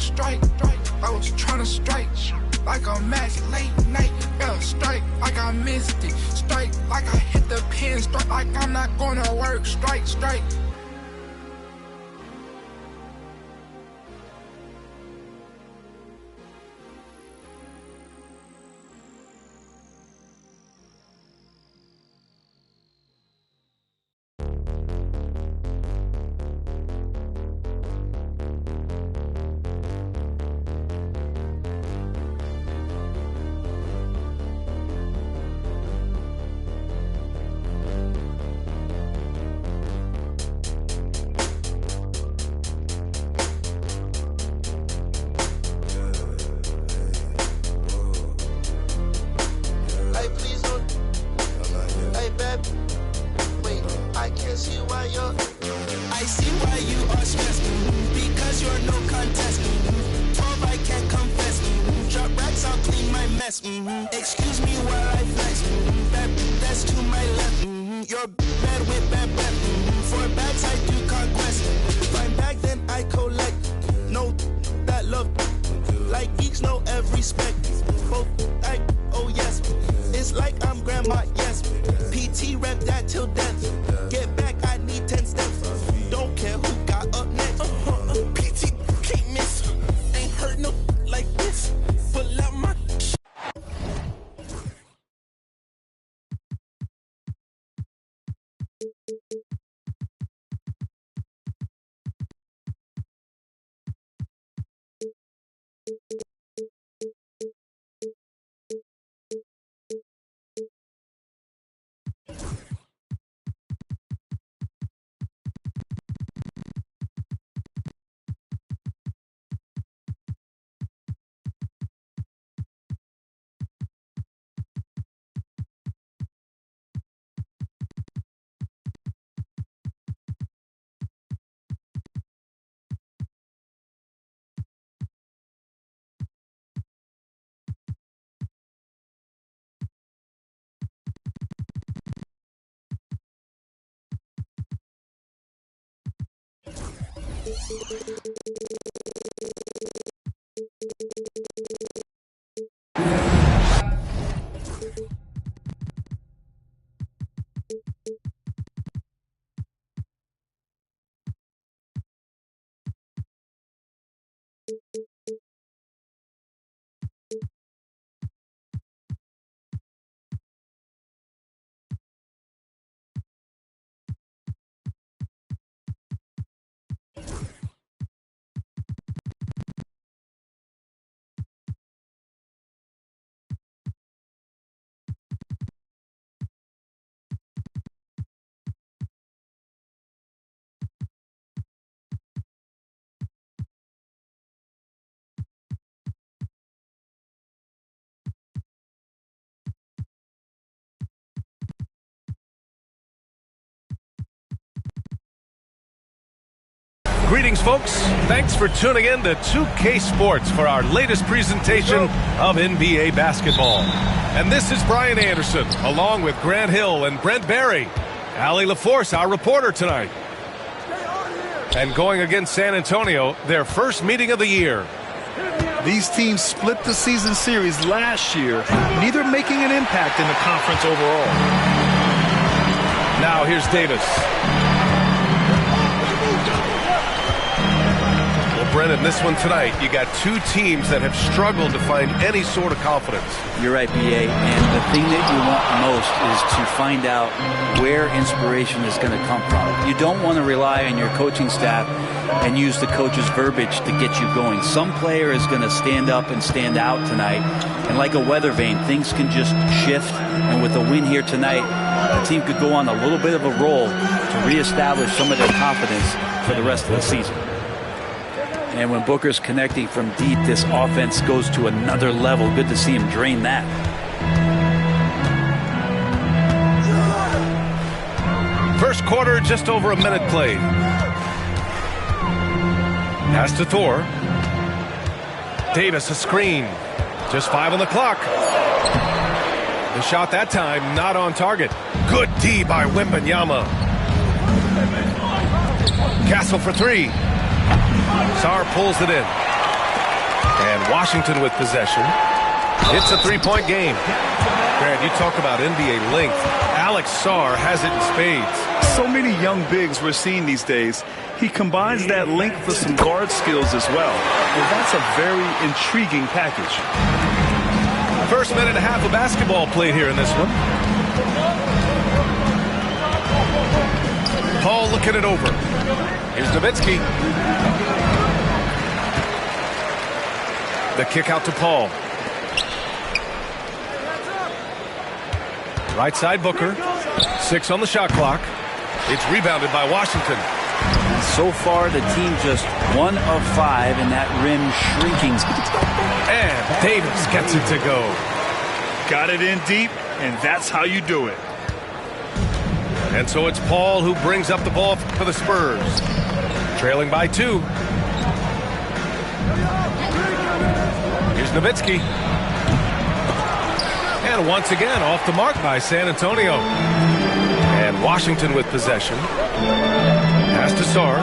strike. I was tryna strike like a match late night. Yeah, strike like I missed it. Strike like I hit the pin. Strike like I'm not gonna work. Strike. I see why you are stressed, because you're no contest. 12, I can't confess. Drop racks, I'll clean my mess. Excuse me while I flex. That's to my left. You're bad with bad breath. For bags, I do conquest. Find bag, then I collect. No, that love. Like geeks know every spec. Both, oh yes. It's like I'm grandma, yes. PT rep that till death. Get back, I need 10 steps. Don't care who got up next. PT can't miss. Ain't heard no like this. Pull out my Greetings, folks. Thanks for tuning in to 2K Sports for our latest presentation of NBA basketball. And this is Brian Anderson, along with Grant Hill and Brent Barry. Allie LaForce, our reporter tonight. And going against San Antonio, their first meeting of the year. These teams split the season series last year, neither making an impact in the conference overall. Now here's Davis. Brent, in this one tonight, you got two teams that have struggled to find any sort of confidence. You're right, B.A., and the thing that you want most is to find out where inspiration is going to come from. You don't want to rely on your coaching staff and use the coach's verbiage to get you going. Some player is going to stand up and stand out tonight, and like a weather vane, things can just shift, and with a win here tonight, the team could go on a little bit of a roll to reestablish some of their confidence for the rest of the season. And when Booker's connecting from deep, this offense goes to another level. Good to see him drain that. First quarter, just over a minute played. Pass to Thor. Davis, a screen. Just 5 on the clock. The shot that time, not on target. Good D by Wembanyama. Castle for 3. Sarr pulls it in. And Washington with possession. It's a three-point game. Grant, you talk about NBA length. Alex Sarr has it in spades. So many young bigs we're seeing these days. He combines that length with some guard skills as well. And that's a very intriguing package. First minute and a half of basketball played here in this one. Paul looking it over. Here's Nowitzki. The kick out to Paul. Right side Booker. 6 on the shot clock. It's rebounded by Washington. So far, the team just 1 of 5 in that rim shrinking. And Davis gets it to go. Got it in deep, and that's how you do it. And so it's Paul who brings up the ball for the Spurs. Trailing by 2. Here's Nowitzki. And once again, off the mark by San Antonio. And Washington with possession. Pass to Sarr.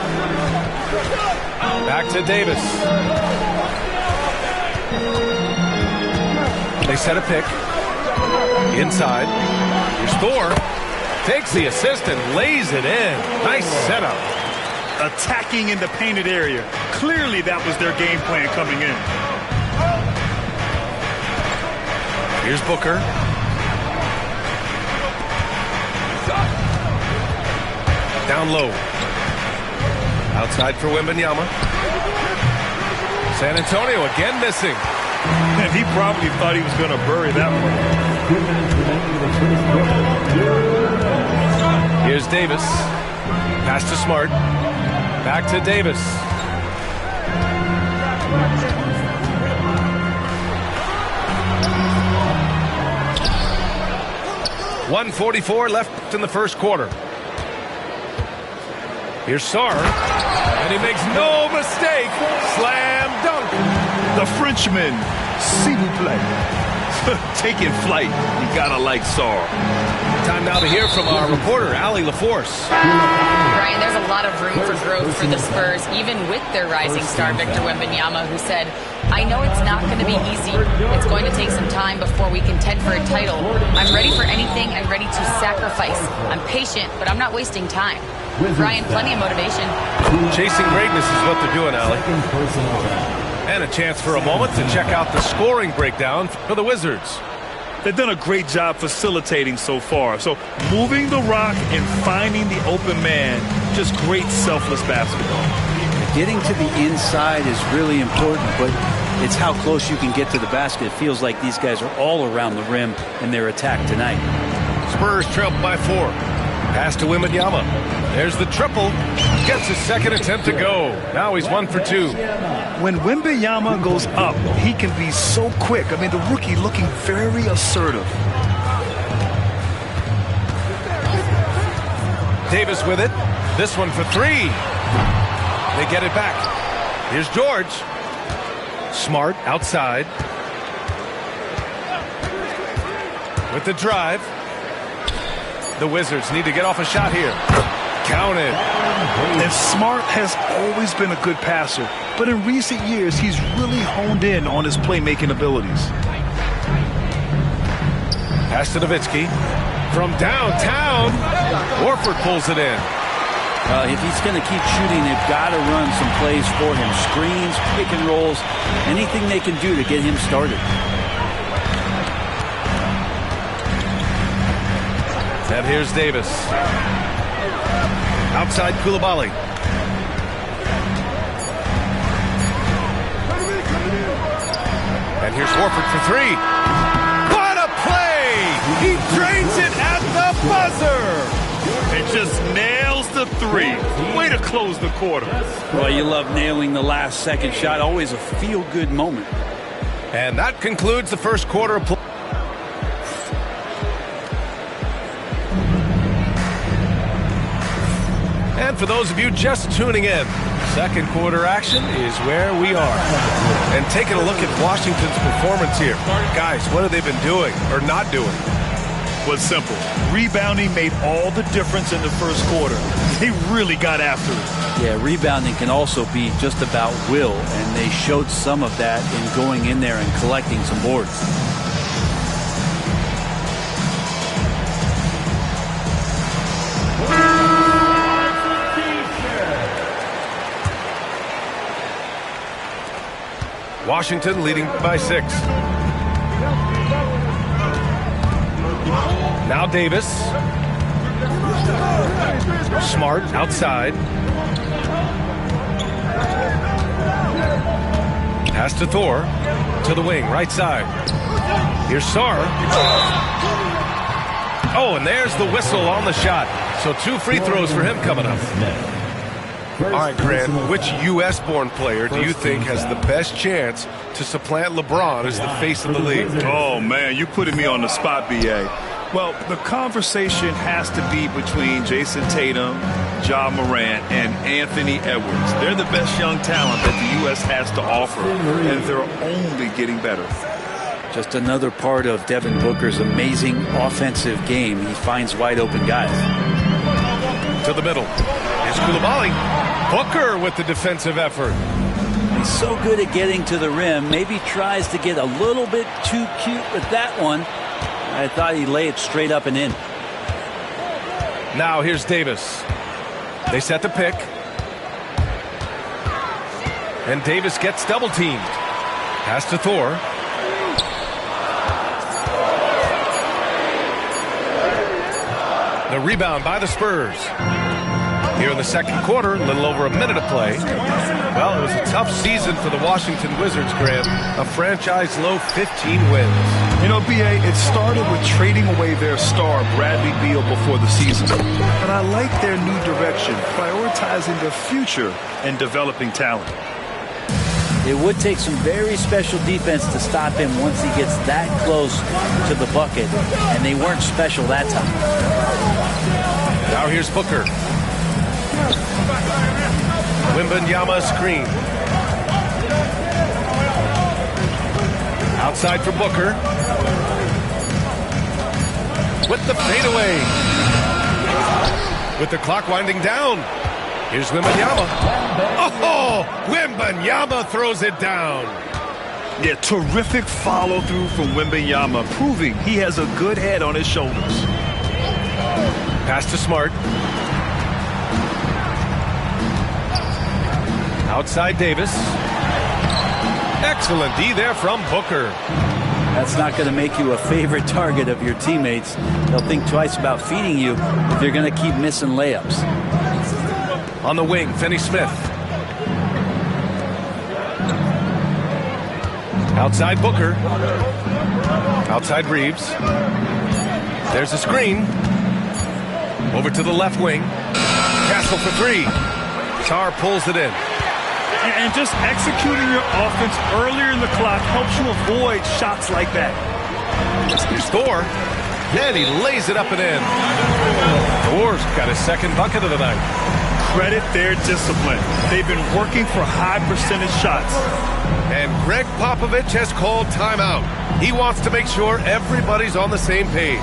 Back to Davis. They set a pick. Inside. Here's Thor. Takes the assist and lays it in. Nice setup. Attacking in the painted area. Clearly that was their game plan coming in. Here's Booker. Down low. Outside for Wembanyama. San Antonio again missing. And he probably thought he was going to bury that one. Here's Davis. Pass to Smart. Back to Davis. .144 left in the first quarter. Here's Sarr. And he makes no mistake. Slam dunk. The Frenchman, s'il vous plaît. Taking flight. You gotta like Sarr. Time now to hear from our reporter, Allie LaForce. Brian, there's a lot of room for growth for the Spurs, even with their rising star, Victor Wembanyama, who said, I know it's not going to be easy. It's going to take some time before we contend for a title. I'm ready for anything. I'm ready to sacrifice. I'm patient, but I'm not wasting time. Brian, plenty of motivation. Chasing greatness is what they're doing, Allie. And a chance for a moment to check out the scoring breakdown for the Wizards. They've done a great job facilitating so far. So moving the rock and finding the open man, just great selfless basketball. Getting to the inside is really important, but it's how close you can get to the basket. It feels like these guys are all around the rim in their attack tonight. Spurs trail by 4. Pass to Wembanyama. There's the triple. Gets his second attempt to go. Now he's 1 for 2. When Wembanyama goes up, he can be so quick. I mean, the rookie looking very assertive. Davis with it. This one for 3. They get it back. Here's George. Smart outside. With the drive. The Wizards need to get off a shot here. Counted. And Smart has always been a good passer, but in recent years, he's really honed in on his playmaking abilities. Pass to Nowitzki. From downtown, Horford pulls it in. If he's going to keep shooting, they've got to run some plays for him. Screens, pick and rolls, anything they can do to get him started. And here's Davis. Outside Coulibaly. And here's Horford for 3. What a play! He drains it at the buzzer! And just nails the 3. Way to close the quarter. Well, you love nailing the last second shot. Always a feel-good moment. And that concludes the first quarter of play. And for those of you just tuning in, second quarter action is where we are. And taking a look at Washington's performance here. Guys, what have they been doing or not doing? Was simple. Rebounding made all the difference in the first quarter. They really got after it. Yeah, rebounding can also be just about will, and they showed some of that in going in there and collecting some boards. Washington leading by 6. Now Davis. Smart outside. Pass to Thor. To the wing, right side. Here's Sarr. Oh, and there's the whistle on the shot. So 2 free throws for him coming up. All right, Grant, which U.S.-born player do you think has the best chance to supplant LeBron as the face of the league? Oh, man, you putting me on the spot, B.A. Well, the conversation has to be between Jason Tatum, Ja Morant, and Anthony Edwards. They're the best young talent that the U.S. has to offer, and they're only getting better. Just another part of Devin Booker's amazing offensive game. He finds wide-open guys. To the middle. Here's Coulibaly. Booker with the defensive effort. He's so good at getting to the rim. Maybe tries to get a little bit too cute with that one. I thought he'd lay it straight up and in. Now here's Davis. They set the pick. And Davis gets double teamed. Pass to Thor. The rebound by the Spurs. Here in the second quarter, a little over a minute of play. Well, it was a tough season for the Washington Wizards, Grant. A franchise-low 15 wins. You know, B.A., it started with trading away their star, Bradley Beal, before the season. But I like their new direction, prioritizing their future and developing talent. It would take some very special defense to stop him once he gets that close to the bucket, and they weren't special that time. Now here's Booker. Wembanyama screen. Outside for Booker. With the fadeaway. With the clock winding down. Here's Wembanyama. Oh, Wembanyama throws it down. Yeah, terrific follow-through from Wembanyama, proving he has a good head on his shoulders. Pass to Smart. Outside Davis. Excellent D there from Booker. That's not going to make you a favorite target of your teammates. They'll think twice about feeding you if you're going to keep missing layups. On the wing, Finney-Smith. Outside Booker. Outside Reeves. There's a screen. Over to the left wing. Castle for 3. Sarr pulls it in. And just executing your offense earlier in the clock helps you avoid shots like that. Here's Thor. And he lays it up and in. Thor's got his second bucket of the night. Credit their discipline. They've been working for high percentage shots. And Greg Popovich has called timeout. He wants to make sure everybody's on the same page.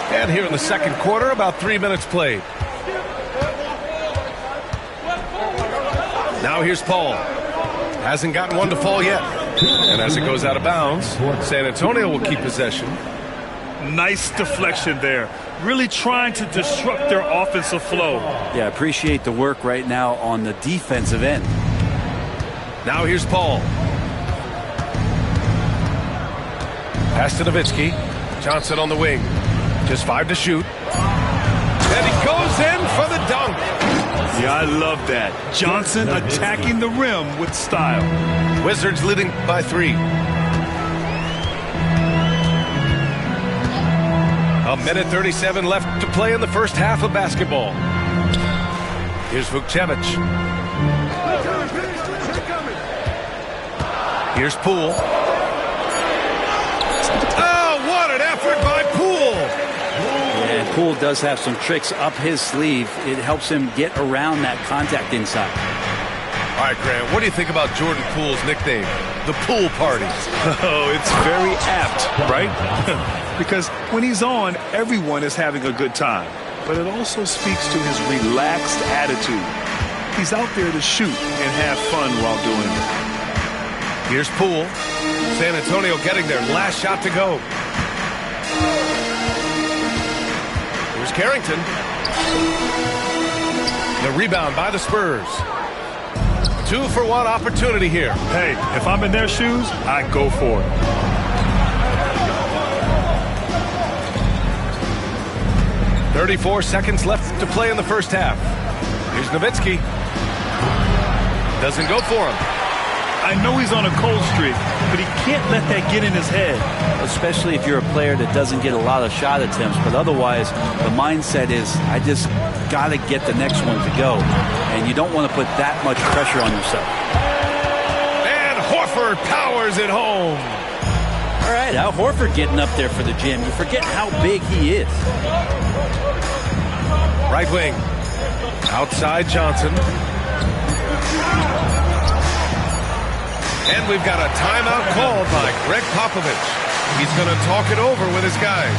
And here in the second quarter, about 3 minutes played. Now here's Paul. Hasn't gotten one to fall yet. And as it goes out of bounds, San Antonio will keep possession. Nice deflection there. Really trying to disrupt their offensive flow. Yeah, appreciate the work right now on the defensive end. Now here's Paul. Pass to Nowitzki. Johnson on the wing. Just 5 to shoot. And he goes in for the dunk. Yeah, I love that. Johnson attacking the rim with style. Wizards leading by 3. A minute 37 left to play in the first half of basketball. Here's Vukcevic. Here's Poole. Oh, what an effort by Poole! And Poole does have some tricks up his sleeve. It helps him get around that contact inside. All right, Grant, what do you think about Jordan Poole's nickname, the Pool Party? Oh, it's very apt, right? Because when he's on, everyone is having a good time. But it also speaks to his relaxed attitude. He's out there to shoot and have fun while doing it. Here's Poole. San Antonio getting their last shot to go. Here's Carrington. The rebound by the Spurs. 2-for-1 opportunity here. Hey, if I'm in their shoes, I go for it. .34 seconds left to play in the first half. Here's Nowitzki. Doesn't go for him. I know he's on a cold streak, but he can't let that get in his head. Especially if you're a player that doesn't get a lot of shot attempts. But otherwise, the mindset is, I just got to get the next one to go. And you don't want to put that much pressure on yourself. And Horford powers it home. All right, Al Horford getting up there for the gym. You forget how big he is. Right wing. Outside Johnson. And we've got a timeout called by Greg Popovich. He's going to talk it over with his guys.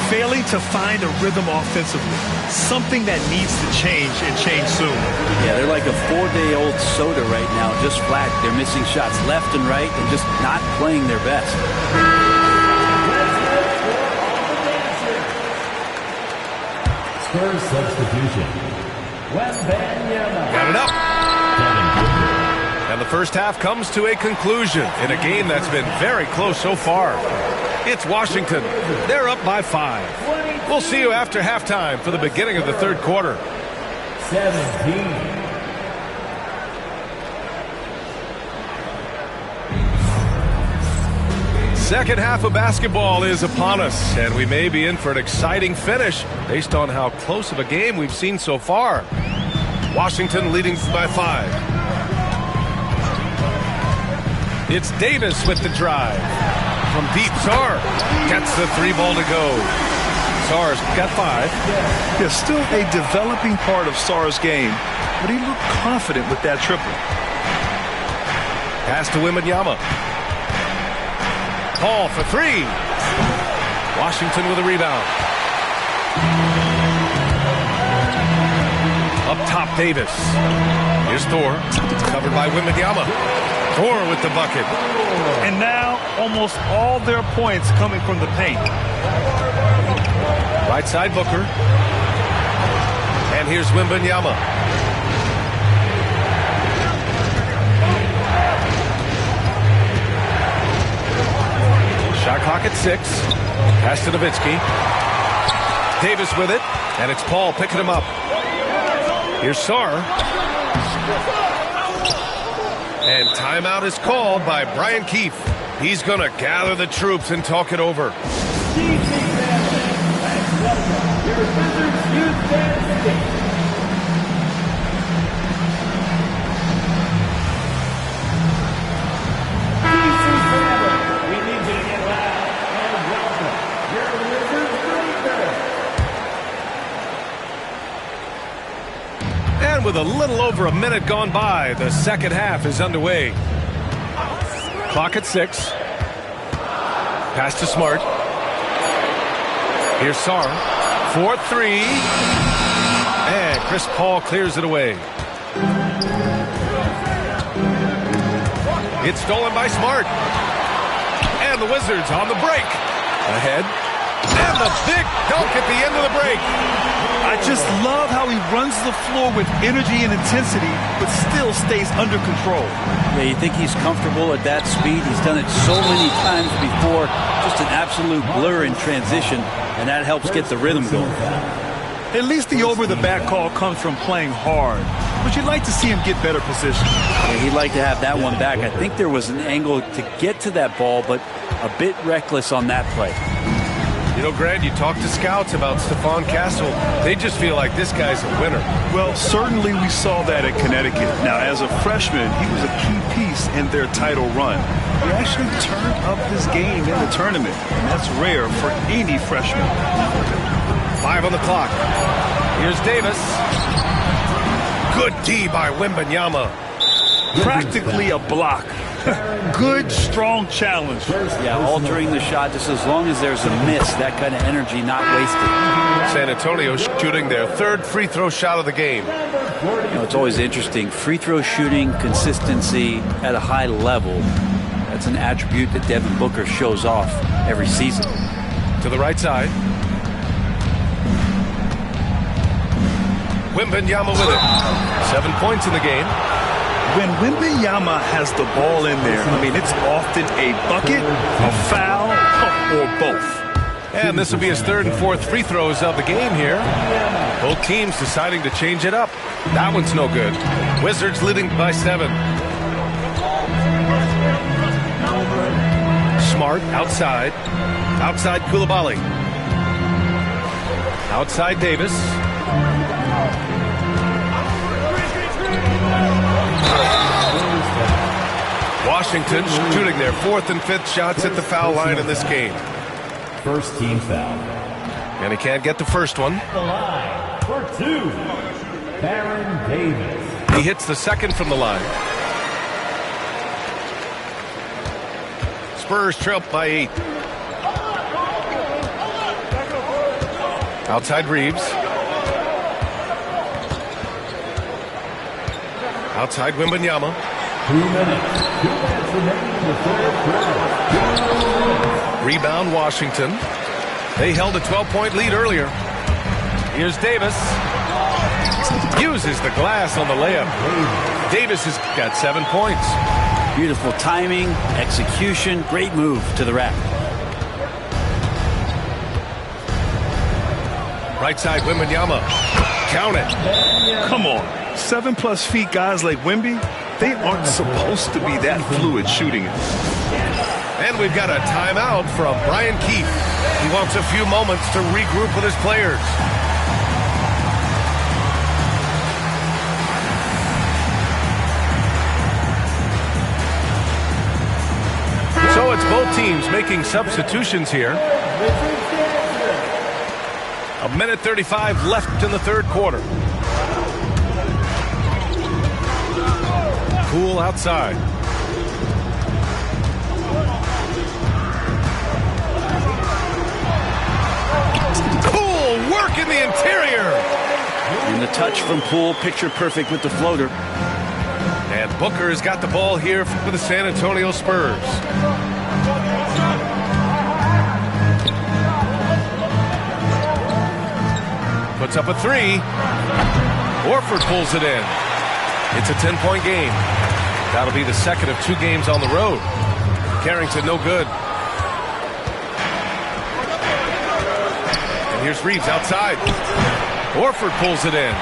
Failing to find a rhythm offensively. Something that needs to change and change soon. Yeah, they're like a 4-day-old soda right now, just flat. They're missing shots left and right and just not playing their best. Spurs substitution. Got it up. And the first half comes to a conclusion in a game that's been very close so far. It's Washington. They're up by 5. We'll see you after halftime for the beginning of the third quarter. 17. Second half of basketball is upon us, and we may be in for an exciting finish based on how close of a game we've seen so far. Washington leading by 5. It's Davis with the drive. From deep, Sarr gets the 3-ball to go. Sarr's got 5. Yeah, still a developing part of Sarr's game, but he looked confident with that triple. Pass to Wembanyama. Paul for 3. Washington with a rebound. Up top, Davis. Here's Thor. Covered by Wembanyama. Thor with the bucket. And now, almost all their points coming from the paint. Right side, Booker. And here's Wembanyama. Shot clock at 6. Pass to Nowitzki. Davis with it. And it's Paul picking him up. Here's Sarr. And timeout is called by Brian Keefe. He's going to gather the troops and talk it over. And with a little over a minute gone by, the second half is underway. Clock at 6. Pass to Smart. Here's Sarr. 4-3. And Chris Paul clears it away. It's stolen by Smart. And the Wizards on the break. Ahead. And the big dunk at the end of the break. I just love how he runs the floor with energy and intensity, but still stays under control. Yeah, you think he's comfortable at that speed. He's done it so many times before. Just an absolute blur in transition, and that helps get the rhythm going. At least the over-the-back call comes from playing hard, but you'd like to see him get better position. Yeah, he'd like to have that one back. I think there was an angle to get to that ball, but a bit reckless on that play. You know, Grant, you talk to scouts about Stephon Castle. They just feel like this guy's a winner. Well, certainly we saw that at Connecticut. Now, as a freshman, he was a key piece in their title run. He actually turned up his game in the tournament, and that's rare for any freshman. 5 on the clock. Here's Davis. Good D by Wembanyama. practically a block. Good, strong challenge. Yeah, altering the shot just as long as there's a miss. That kind of energy not wasted. San Antonio shooting their third free throw shot of the game. You know, it's always interesting. Free throw shooting, consistency at a high level. That's an attribute that Devin Booker shows off every season. To the right side. Wembanyama with it. 7 points in the game. When Wembanyama has the ball in there, I mean, it's often a bucket, a foul, or both. And this will be his third and fourth free throws of the game here. Both teams deciding to change it up. That one's no good. Wizards leading by 7. Smart outside. Outside Coulibaly. Outside Davis. Washington shooting their fourth and fifth shots at the foul line in this game. First team foul. And he can't get the first one. The line for 2, Baron Davis. He hits the second from the line. Spurs trail by 8. Outside Reeves. Outside Wembanyama. 2 minutes. 2 minutes remaining in the third quarter. Rebound Washington. They held a 12-point lead earlier. Here's Davis. Uses the glass on the layup. Davis has got 7 points. Beautiful timing, execution, great move to the rack. Right side Wembanyama. Count it. Come on. 7+ feet guys like Wemby, they aren't supposed to be that fluid shooting it. And we've got a timeout from Brian Keefe. He wants a few moments to regroup with his players. So it's both teams making substitutions here. A minute 35 left in the third quarter. Poole outside. Poole work in the interior. And the touch from Poole, picture perfect with the floater. And Booker has got the ball here for the San Antonio Spurs. Puts up a 3. Horford pulls it in. It's a 10-point game. That'll be the second of 2 games on the road. Carrington no good. And here's Reeves outside. Horford pulls it in.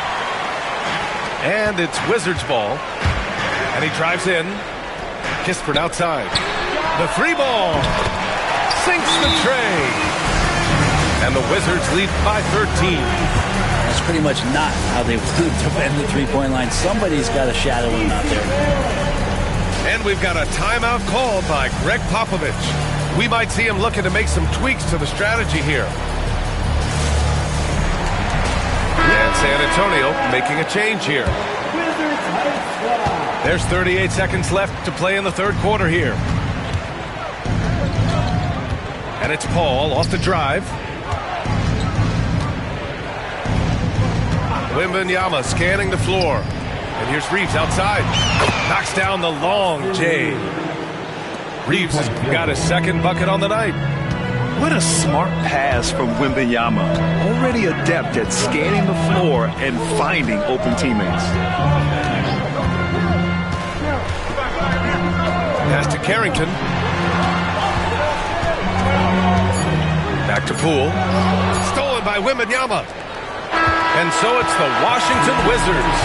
And it's Wizards ball. And he drives in. Kispert outside. The 3 ball. Sinks the tray. And the Wizards lead by 13. That's pretty much not how they would defend the three-point line. Somebody's got to shadow him out there. And we've got a timeout called by Greg Popovich. We might see him looking to make some tweaks to the strategy here. And San Antonio making a change here. There's 38 seconds left to play in the third quarter here. And it's Paul off the drive. Wembanyama scanning the floor. And here's Reeves outside. Knocks down the long J. Reeves has got his second bucket on the night. What a smart pass from Wembanyama. Already adept at scanning the floor and finding open teammates. Pass to Carrington. Back to Poole. Stolen by Wembanyama. And so it's the Washington Wizards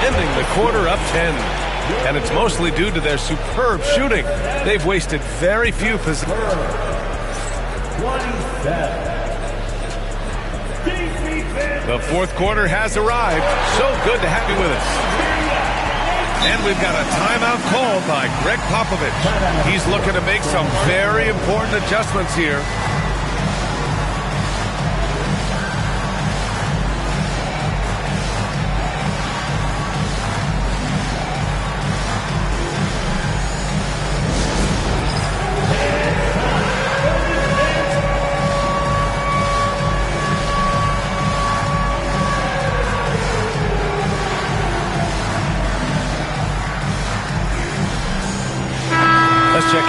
ending the quarter up 10. And it's mostly due to their superb shooting. They've wasted very few possessions. The fourth quarter has arrived. So good to have you with us. And we've got a timeout called by Greg Popovich. He's looking to make some very important adjustments here.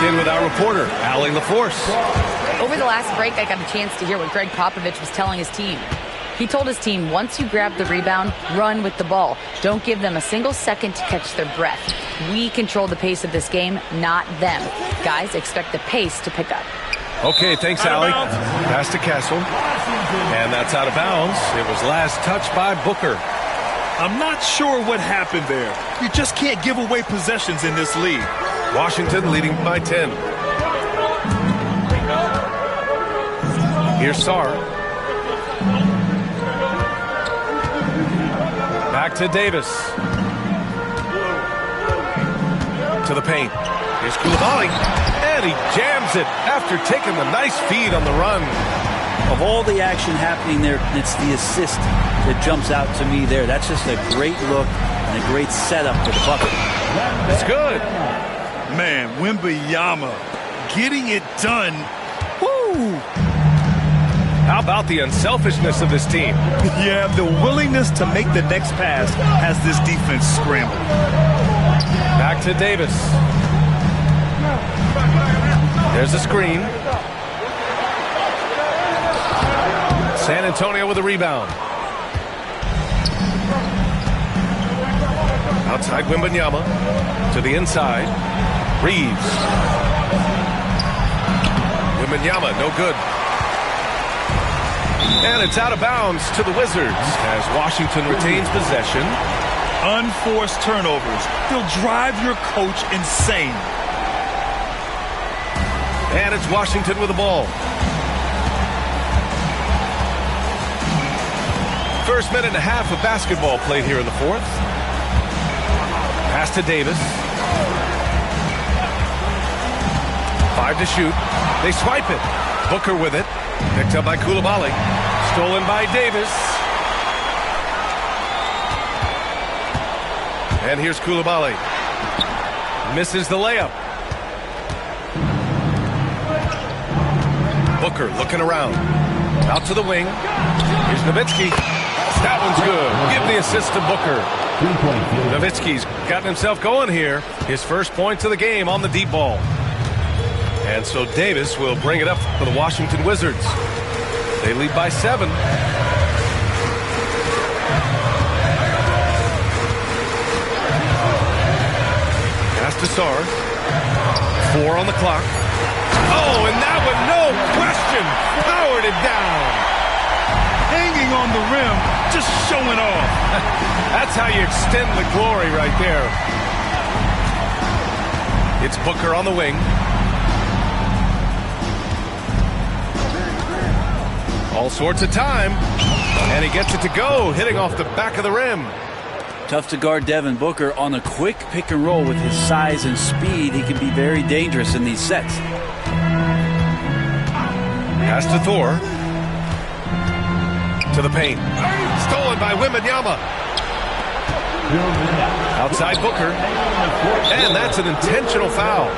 in with our reporter, Allie LaForce. Over the last break, I got a chance to hear what Greg Popovich was telling his team. He told his team, once you grab the rebound, run with the ball. Don't give them a single second to catch their breath. We control the pace of this game, not them. Guys, expect the pace to pick up. Okay, thanks, Allie. Pass to Kessel. And that's out of bounds. It was last touched by Booker. I'm not sure what happened there. You just can't give away possessions in this league. Washington leading by 10. Here's Sarr. Back to Davis. To the paint. Here's Coulibaly. And he jams it after taking the nice feed on the run. Of all the action happening there, it's the assist that jumps out to me there. That's just a great look and a great setup for the bucket. It's good. Man, Wembanyama getting it done. Woo! How about the unselfishness of this team? Yeah, the willingness to make the next pass has this defense scrambled. Back to Davis. There's a screen. San Antonio with a rebound. Outside Wembanyama. To the inside. Reeves. Wembanyama, no good. And it's out of bounds to the Wizards as Washington retains possession. Unforced turnovers. They'll drive your coach insane. And it's Washington with the ball. First minute and a half of basketball played here in the fourth. Pass to Davis. 5 to shoot. They swipe it. Booker with it. Picked up by Coulibaly. Stolen by Davis. And here's Coulibaly. Misses the layup. Booker looking around. Out to the wing. Here's Nowitzki. That one's good. Give the assist to Booker. Nowitzki's gotten himself going here. His first points of the game on the deep ball. And so Davis will bring it up for the Washington Wizards. They lead by 7. Pass to Sarr. 4 on the clock. Oh, and that one, no question, powered it down. Hanging on the rim, just showing off. That's how you extend the glory right there. It's Booker on the wing. All sorts of time. And he gets it to go, hitting off the back of the rim. Tough to guard Devin Booker on a quick pick and roll with his size and speed. He can be very dangerous in these sets. Pass to Thor. To the paint. Stolen by Wembanyama. Outside Booker. And that's an intentional foul.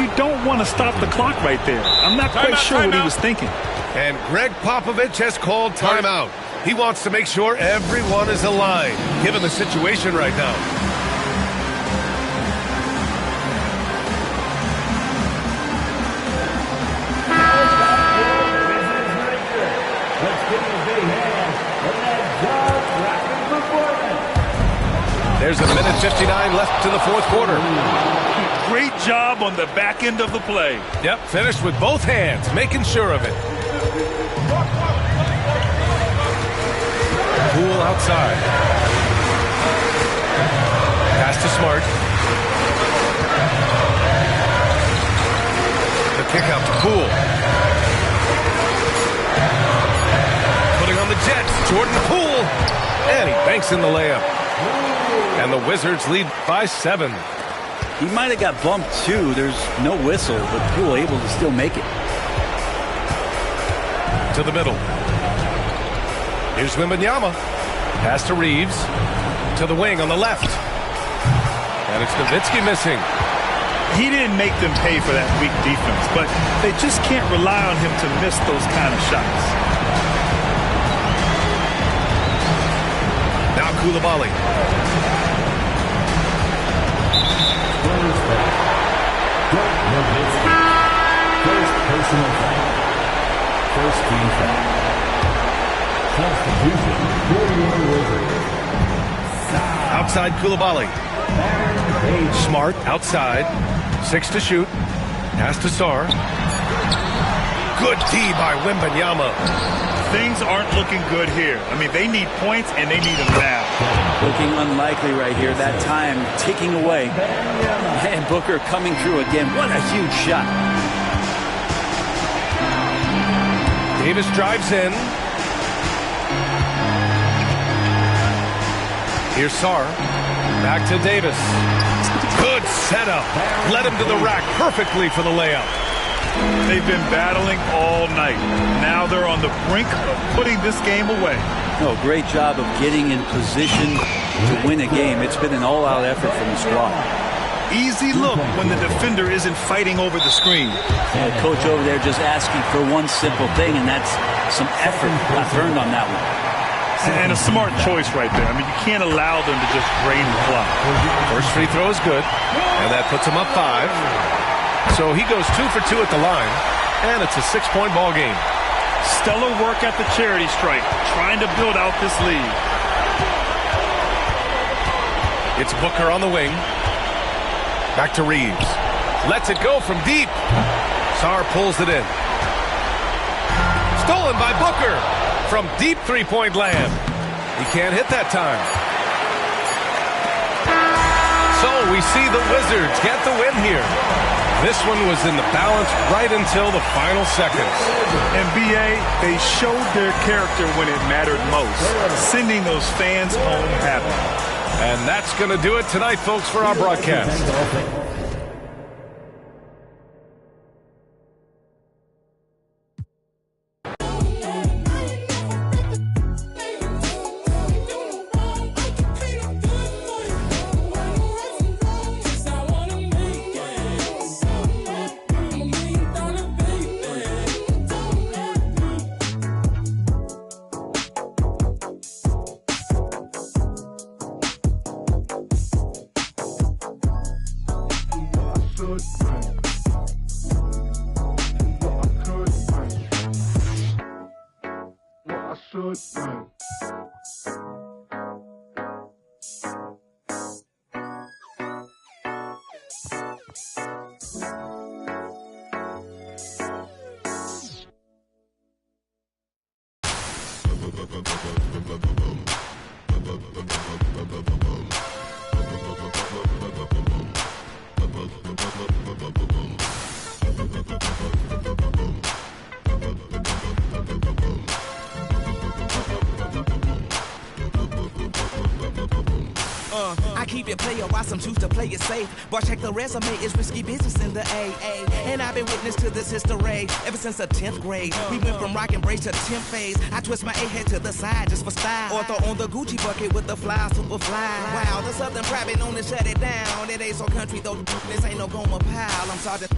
You don't want to stop the clock right there. I'm not quite sure what he was thinking. And Greg Popovich has called timeout. He wants to make sure everyone is aligned, given the situation right now. There's a minute 59 left in the fourth quarter. Great job on the back end of the play. Yep, finished with both hands, making sure of it. Poole outside. Pass to Smart. The kick out to Poole. Putting on the Jets, Jordan Poole. And he banks in the layup. And the Wizards lead by 7. He might have got bumped too. There's no whistle, but Poole able to still make it. To the middle. Here's Wembanyama. Pass to Reeves. To the wing on the left. And it's Nowitzki missing. He didn't make them pay for that weak defense, but they just can't rely on him to miss those kind of shots. Now Coulibaly. Dirk Nowitzki. First personal foul. First team foul. Substitution for your Wizards. Outside Coulibaly. Smart outside. 6 to shoot. Pass to Sarr. Good D by Wembanyama. Things aren't looking good here. I mean, they need points, and they need them now. Looking unlikely right here. That time ticking away. And Booker coming through again. What a huge shot. Davis drives in. Here's Sarr. Back to Davis. Good setup. Led him to the rack perfectly for the layup. They've been battling all night. Now they're on the brink of putting this game away. No, great job of getting in position to win a game. It's been an all-out effort from the squad. Easy look when the defender isn't fighting over the screen. And the coach over there just asking for one simple thing, and that's some effort got burned on that one. And a smart choice right there. I mean, you can't allow them to just drain the clock. First free throw is good, and that puts him up 5. So he goes 2 for 2 at the line, and it's a 6-point ball game. Stellar work at the charity stripe, trying to build out this lead. It's Booker on the wing. Back to Reeves. Lets it go from deep. Sarr pulls it in. Stolen by Booker from deep three-point land. He can't hit that time. So we see the Wizards get the win here. This one was in the balance right until the final seconds. And BA, they showed their character when it mattered most, sending those fans home happy. And that's going to do it tonight, folks, for our broadcast. I keep it player while some choose to play it safe. But check the resume, it's risky business in the AA. And I've been witness to this history ever since the 10th grade. We went from rock and brace to 10th phase. I twist my A-head to the side just for style. Or throw on the Gucci bucket with the fly, super fly. Wow, the Southern private known to shut it down. It ain't so country though, this ain't no Goma pile. I'm sorry to...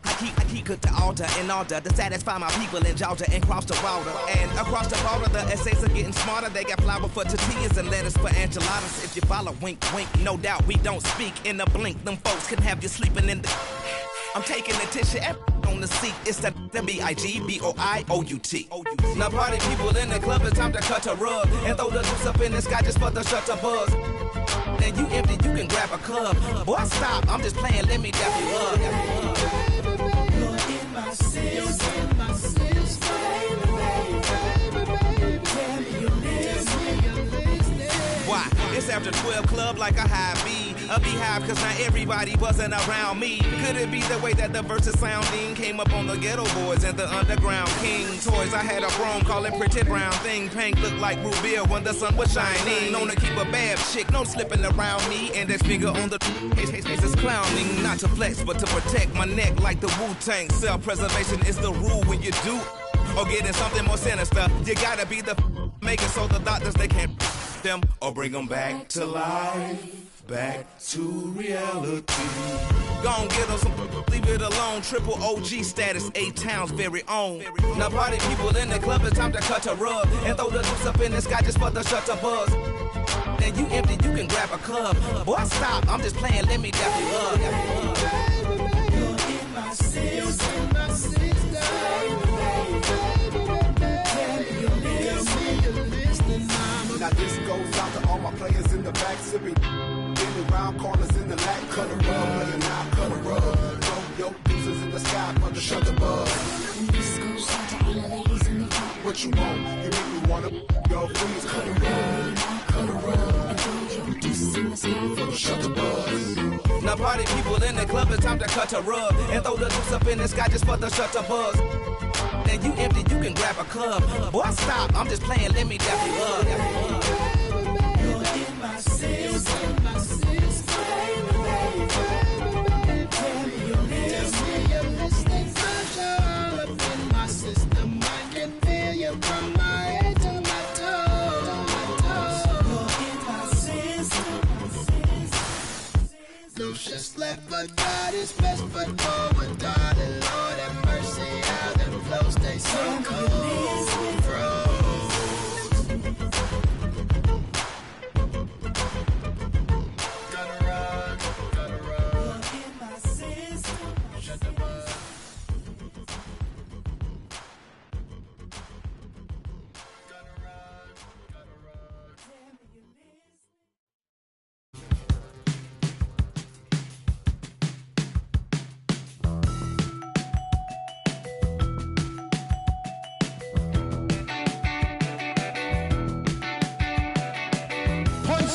I keep good to altar in order to satisfy my people in Georgia and cross the water. And across the border, the essays are getting smarter. They got flour for tortillas and lettuce for enchiladas. If you follow, wink, wink, no doubt we don't speak in a blink. Them folks can have you sleeping in the... I'm taking the tissue and on the seat. It's the B-I-G-B-O-I-O-U-T. Now party people in the club, it's time to cut a rug and throw the loose up in the sky just for the shutter buzz. And you empty, you can grab a club. Boy, stop, I'm just playing, let me dap you up. Why? It's after 12 club like a high B. A beehive cause not everybody wasn't around me. Could it be the way that the verses sounding came up on the ghetto boys and the underground king toys? I had a chrome calling pretty brown thing. Pink looked like root beer when the sun was shining. Known to keep a bad chick, no slipping around me. And that finger on the face is clowning. Not to flex but to protect my neck like the Wu-Tang. Self-preservation is the rule when you do or getting something more sinister. You gotta be the make it so the doctors they can't them or bring them back to life. Back to reality. Gon' get them some, leave it alone. Triple OG status, 8 towns very own. Now party people in the club, it's time to cut a rug and throw the loose up in the sky just for the shutter buzz. And you empty, you can grab a club. Boy, stop, I'm just playing, let me dap you up. Now this goes out to all my players in the back, sipping in round corners in the lap, cut a rug, playing now, cut a rug. Throw your deuces in the sky for the shut the buzz. This goes out to all the ladies in the front. What you want? You make me wanna go freeze, cut a rug, cut a rug. And throw your deuces in the sky for the shut the buzz. Now party people in the club, it's time to cut a rug and throw the deuce up in the sky just for the shut the buzz. And you empty, you can grab a club. Boy, stop, I'm just playing, let me dap you up. You're in my system, my system. Tell me you're listening, 'cause you're all up in my system. I can feel you from my head to my toes. You're in my system. No shit's left, but God is best foot forward, darling. Lord have mercy, how them flows stay so cold.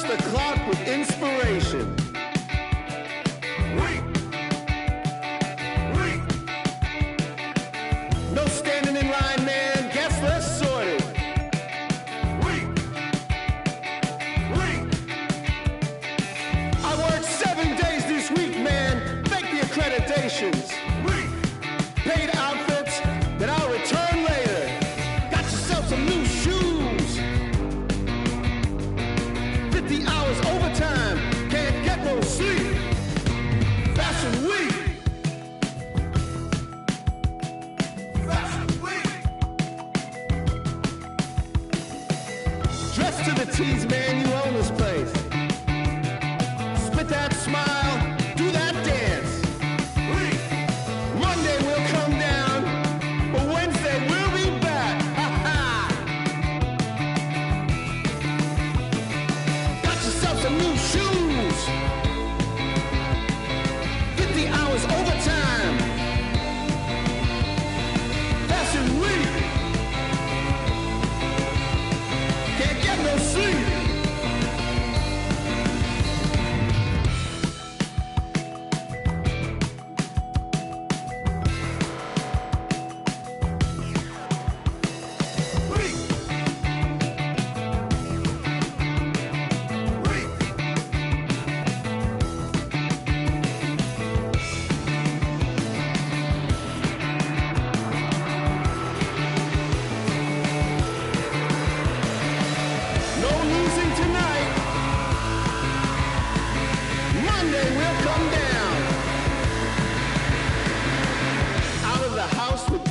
The clock with inspiration. No standing in line, man. Guess less sorted. I worked 7 days this week, man. Fake the accreditations. Paid outfits that I'll return later. Got yourself some new shoes. 50 hours overtime, can't get no sleep. Fashion week. Fashion week. Dressed to the T's, man, you own this place. Spit that smile, do that dance. Monday we'll come down, but Wednesday we'll be back. Ha ha. Some new shoes. 50 hours overtime. Fashion week. Can't get no sleep.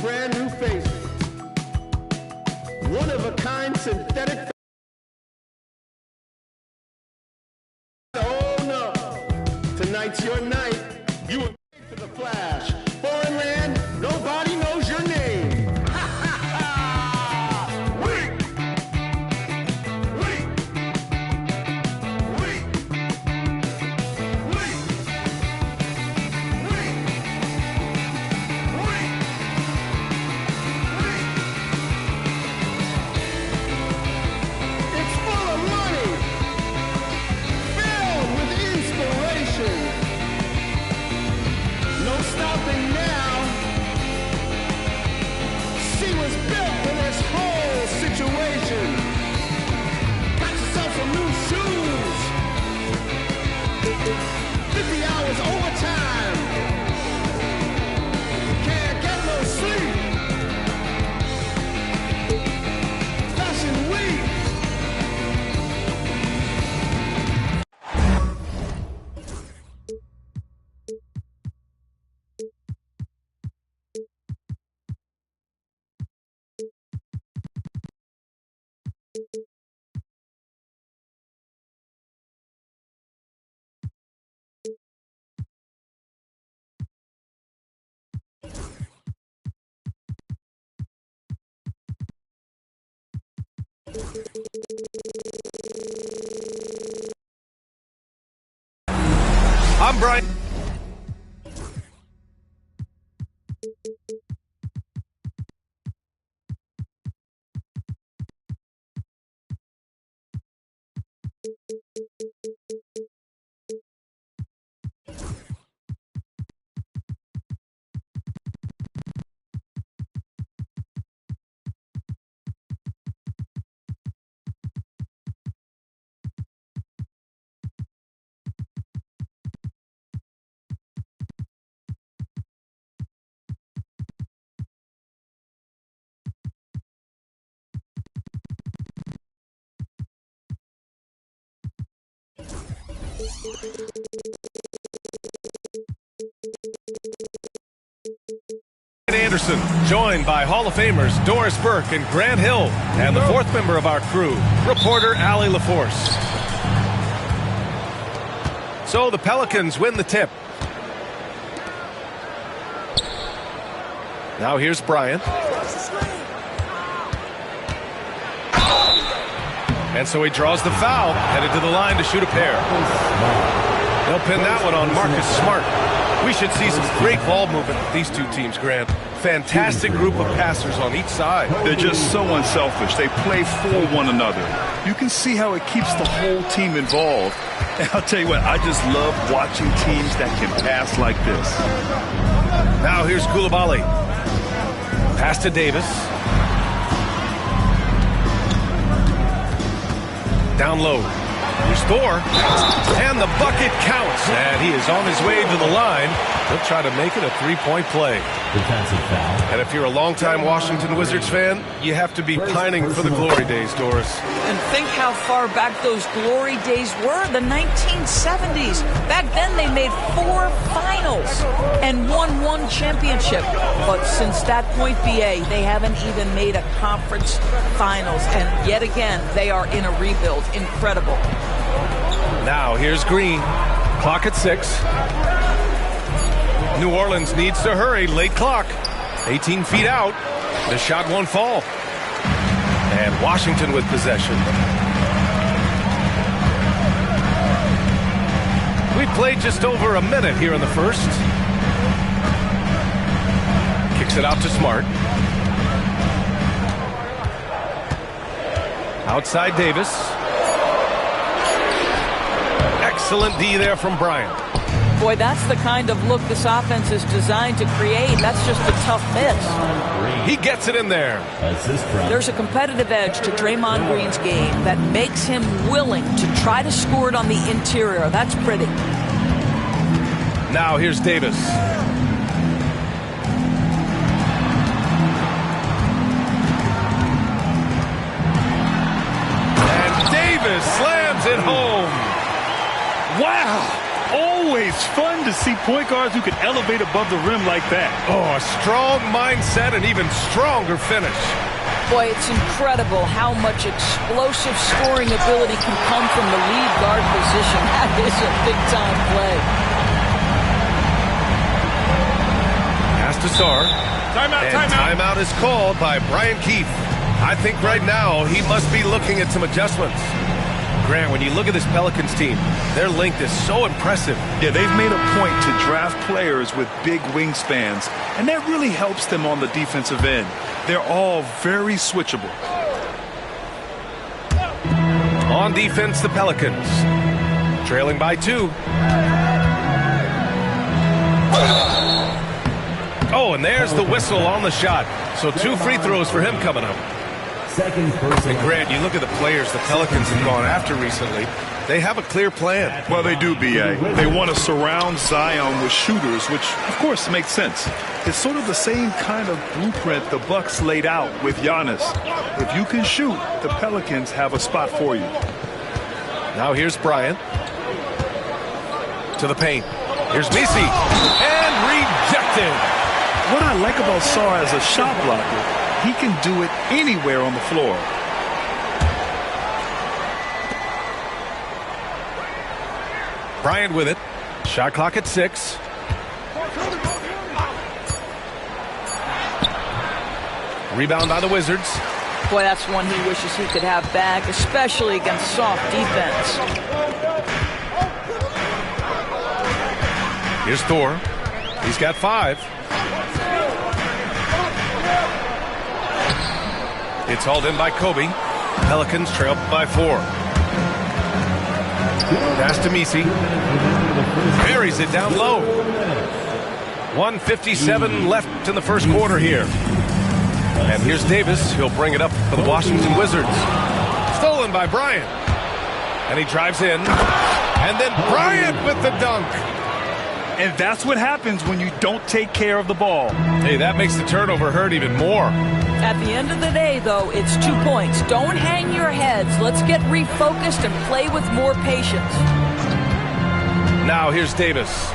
Brand new faces, one of a kind synthetic. Oh no, tonight's your night. You were made for the flash. Foreign land, nobody knows your name. Ha ha ha! Weak, weak, weak, weak, weak, weak. I'm Brian. Anderson, joined by Hall of Famers Doris Burke and Grant Hill, and the fourth member of our crew, reporter Allie LaForce. So the Pelicans win the tip. Now here's Bryant. And so he draws the foul, headed to the line to shoot a pair. They'll pin that one on Marcus Smart. We should see some great ball movement with these two teams, Grant. Fantastic group of passers on each side. They're just so unselfish. They play for one another. You can see how it keeps the whole team involved. And I'll tell you what, I just love watching teams that can pass like this. Now here's Coulibaly. Pass to Davis. Down low. Here's Thor. And the bucket counts. And he is on his way to the line. He'll try to make it a three-point play. Defensive foul. And if you're a longtime Washington Wizards fan, you have to be pining for the glory days, Doris. And think how far back those glory days were, the 1970s. Back then they made 4 finals and won 1 championship. But since that point, BA, they haven't even made a conference finals. And yet again, they are in a rebuild. Incredible. Now here's Green. Clock at 6. New Orleans needs to hurry. Late clock. 18 feet out. The shot won't fall. And Washington with possession. We've played just over a minute here in the first. Kicks it out to Smart. Outside Davis. Excellent D there from Bryant. Boy, that's the kind of look this offense is designed to create. That's just a tough miss. He gets it in there. There's a competitive edge to Draymond Green's game that makes him willing to try to score it on the interior. That's pretty. Now here's Davis. And Davis slams it home. Wow! Always fun to see point guards who can elevate above the rim like that. Oh, a strong mindset and even stronger finish. Boy, it's incredible how much explosive scoring ability can come from the lead guard position. That is a big-time play. Pass to Sarr. Timeout is called by Brian Keefe. I think right now he must be looking at some adjustments. Grant, when you look at this Pelicans team, their length is so impressive. Yeah, they've made a point to draft players with big wingspans, and that really helps them on the defensive end. They're all very switchable. On defense, the Pelicans. Trailing by 2. Oh, and there's the whistle on the shot. So 2 free throws for him coming up. And Grant, you look at the players the Pelicans have gone after recently. They have a clear plan. Well, they do, B.A. They want to surround Zion with shooters, which, of course, makes sense. It's sort of the same kind of blueprint the Bucks laid out with Giannis. If you can shoot, the Pelicans have a spot for you. Now here's Bryant. To the paint. Here's Messi. And rejected. What I like about Sarr as a shot blocker, he can do it anywhere on the floor. Bryant with it. Shot clock at 6. Rebound by the Wizards. Boy, that's one he wishes he could have back, especially against soft defense. Here's Thor. He's got 5. It's hauled in by Kobe. Pelicans trail by 4. Pass to Messi. Buries it down low. 1:57 left in the first quarter here. And here's Davis. He'll bring it up for the Washington Wizards. Stolen by Bryant. And he drives in. And then Bryant with the dunk. And that's what happens when you don't take care of the ball. Hey, that makes the turnover hurt even more. At the end of the day, though, it's 2 points. Don't hang your heads. Let's get refocused and play with more patience. Now here's Davis.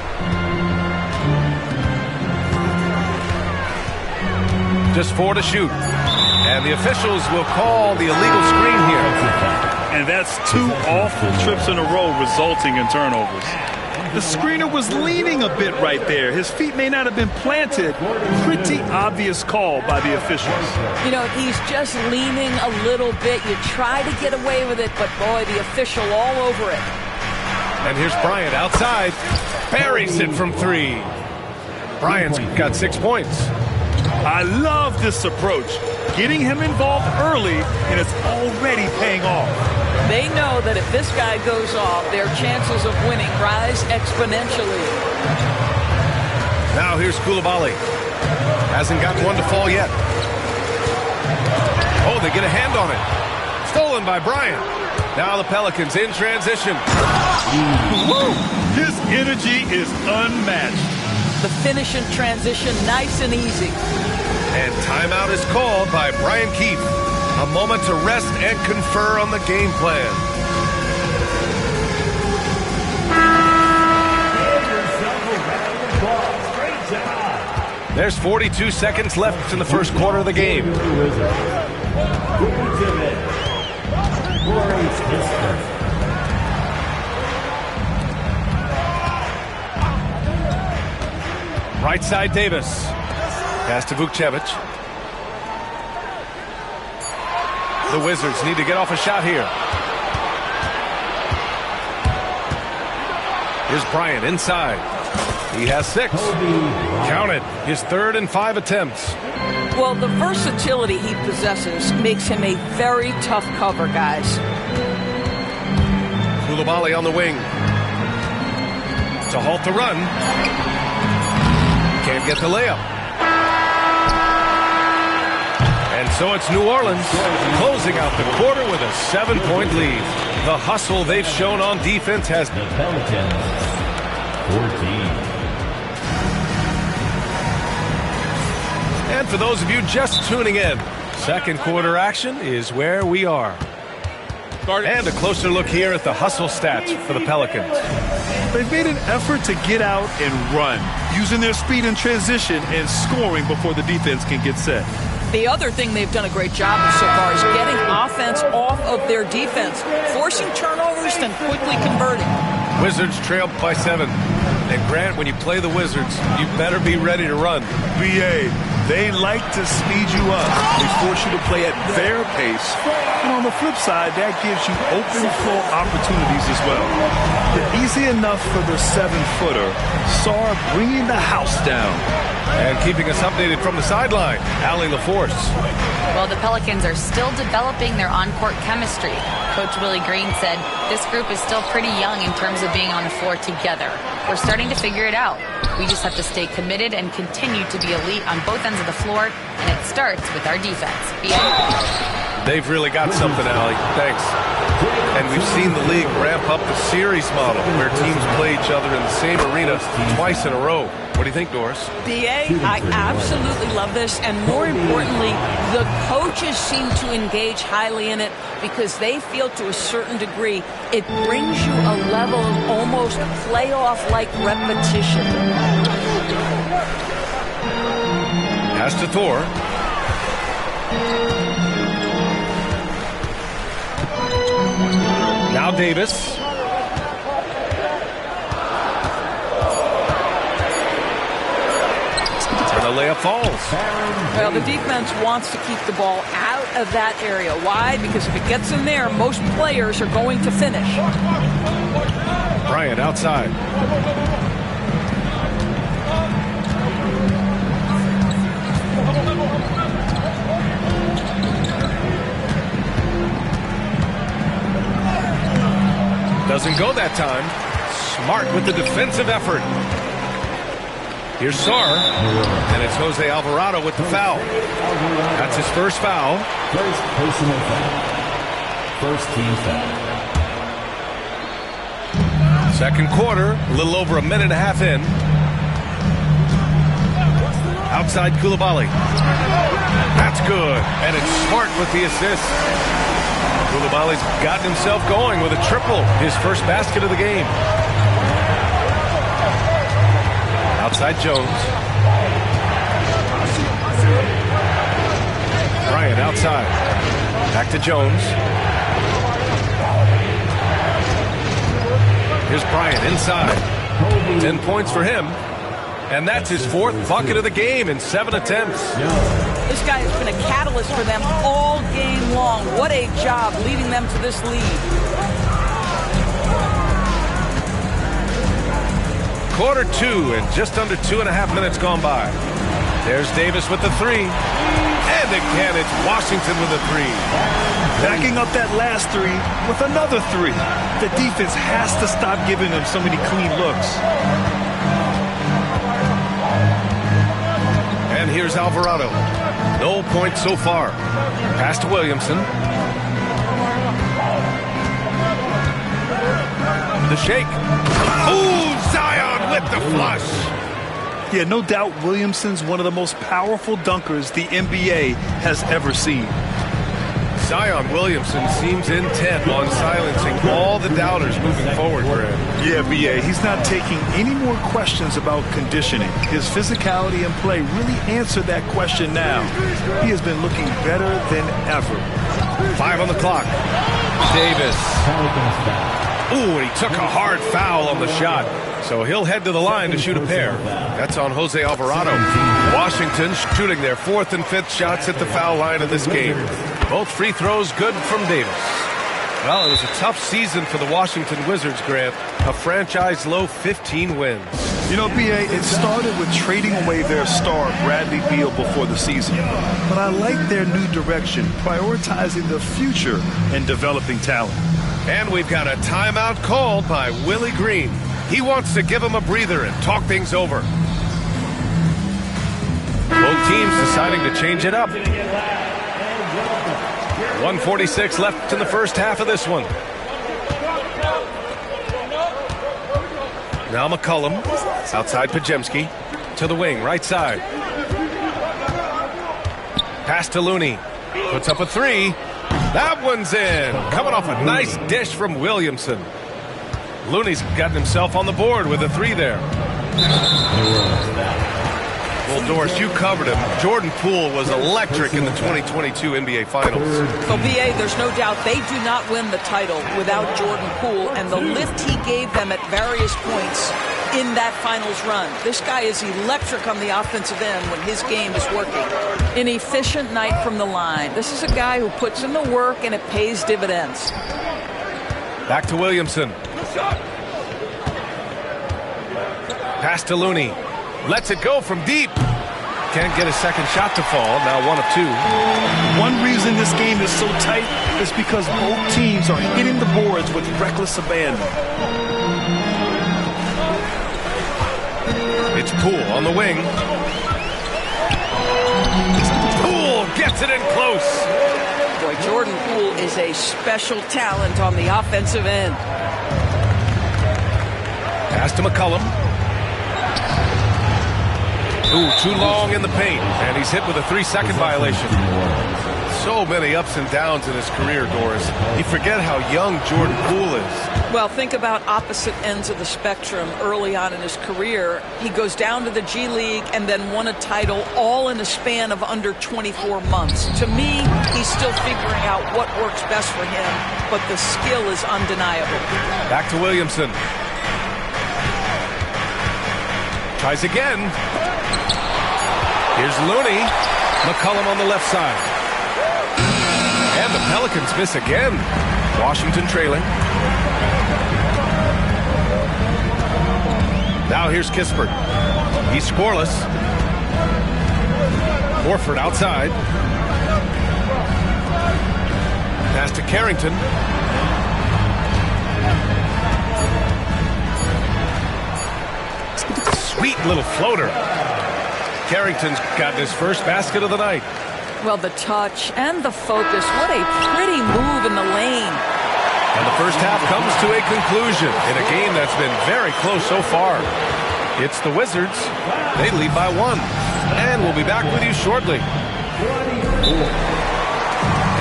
Just 4 to shoot. And the officials will call the illegal screen here. And that's 2 awful trips in a row resulting in turnovers. The screener was leaning a bit right there. His feet may not have been planted. Pretty obvious call by the officials. You know, he's just leaning a little bit. You try to get away with it, but boy, the official all over it. And here's Bryant outside. Buries it from 3. Bryant's got 6 points. I love this approach. Getting him involved early, and it's already paying off. They know that if this guy goes off, their chances of winning rise exponentially. Now here's Coulibaly. Hasn't got one to fall yet. Oh, they get a hand on it. Stolen by Bryant. Now the Pelicans in transition. Woo! His energy is unmatched. The finish in transition, nice and easy. And timeout is called by Brian Keefe. A moment to rest and confer on the game plan. There's 42 seconds left in the first quarter of the game. Right side Davis. Pass to Vukcevic. The Wizards need to get off a shot here. Here's Bryant inside. He has 6. Count it. His 3rd and 5 attempts. Well, the versatility he possesses makes him a very tough cover, guys. Coulibaly on the wing. To halt the run. Can't get the layup. And so it's New Orleans closing out the quarter with a 7-point lead. The hustle they've shown on defense has the Pelicans 14. And for those of you just tuning in, second quarter action is where we are. And a closer look here at the hustle stats for the Pelicans. They've made an effort to get out and run, using their speed in transition and scoring before the defense can get set. The other thing they've done a great job of so far is getting offense off of their defense, forcing turnovers, then quickly converting. Wizards trail by 7. And Grant, when you play the Wizards, you better be ready to run. BA, they like to speed you up. They force you to play at their pace. And on the flip side, that gives you open floor opportunities as well. They're easy enough for the 7-footer. Sarr bringing the house down. And keeping us updated from the sideline, Allie LaForce. Well, the Pelicans are still developing their on-court chemistry. Coach Willie Green said this group is still pretty young in terms of being on the floor together. We're starting to figure it out. We just have to stay committed and continue to be elite on both ends of the floor, and it starts with our defense. They've really got something, Allie. Thanks. And we've seen the league ramp up the series model where teams play each other in the same arena twice in a row. What do you think, Doris? BA, I absolutely love this. And more importantly, the coaches seem to engage highly in it because they feel to a certain degree it brings you a level of almost playoff-like repetition. Pass to Thor. Now Davis. And the layup falls. Well, the defense wants to keep the ball out of that area. Why? Because if it gets in there, most players are going to finish. Bryant outside. Doesn't go that time. Smart with the defensive effort. Here's Sarr, and it's Jose Alvarado with the foul. That's his first foul. First personal foul. First team foul. Second quarter, a little over a minute and a half in. Outside Coulibaly. That's good, and it's Smart with the assist. Coulibaly's gotten himself going with a triple, his first basket of the game. Outside Jones. Bryant outside. Back to Jones. Here's Bryant inside. 10 points for him. And that's his fourth bucket of the game in 7 attempts. This guy has been a catalyst for them all game long. What a job leading them to this lead. Quarter 2 and just under 2.5 minutes gone by. There's Davis with the three. And again, it's Washington with a three. Backing up that last three with another three. The defense has to stop giving them so many clean looks. And here's Alvarado. No points so far. Pass to Williamson. The shake. Ooh, Zion with the flush. Yeah, no doubt Williamson's one of the most powerful dunkers the NBA has ever seen. Zion Williamson seems intent on silencing all the doubters moving forward, Grant. Yeah, B.A., he's not taking any more questions about conditioning. His physicality and play really answered that question now. He has been looking better than ever. 5 on the clock. Davis. Ooh, and he took a hard foul on the shot. So he'll head to the line to shoot a pair. That's on Jose Alvarado. Washington shooting their 4th and 5th shots at the foul line of this game. Both free throws good from Davis. Well, it was a tough season for the Washington Wizards, Grant. A franchise-low 15 wins. You know, B.A., it started with trading away their star, Bradley Beal, before the season. But I like their new direction, prioritizing the future and developing talent. And we've got a timeout called by Willie Green. He wants to give him a breather and talk things over. Both teams deciding to change it up. 1:46 left in the first half of this one. Now McCollum, outside Podziemski, to the wing, right side. Pass to Looney, puts up a three. That one's in, coming off a nice dish from Williamson. Looney's gotten himself on the board with a three there. Well, Doris, you covered him. Jordan Poole was electric in the 2022 NBA Finals. So, B.A., there's no doubt they do not win the title without Jordan Poole and the lift he gave them at various points in that finals run. This guy is electric on the offensive end when his game is working. An efficient night from the line. This is a guy who puts in the work and it pays dividends. Back to Williamson. Pass to Looney. Lets it go from deep. Can't get a second shot to fall. Now 1 of 2. One reason this game is so tight is because both teams are hitting the boards with reckless abandon. It's Poole on the wing. Poole gets it in close. Boy, Jordan Poole is a special talent on the offensive end. Pass to McCollum. Ooh, too long in the paint, and he's hit with a 3-second violation. So many ups and downs in his career, Doris. You forget how young Jordan Poole is. Well, think about opposite ends of the spectrum early on in his career. He goes down to the G League and then won a title all in a span of under 24 months. To me, he's still figuring out what works best for him, but the skill is undeniable. Back to Williamson. Tries again. Here's Looney. McCollum on the left side. And the Pelicans miss again. Washington trailing. Now here's Kispert. He's scoreless. Horford outside. Pass to Carrington. Sweet little floater. Carrington's gotten his first basket of the night. Well, the touch and the focus. What a pretty move in the lane. And the first half comes to a conclusion in a game that's been very close so far. It's the Wizards. They lead by 1. And we'll be back with you shortly.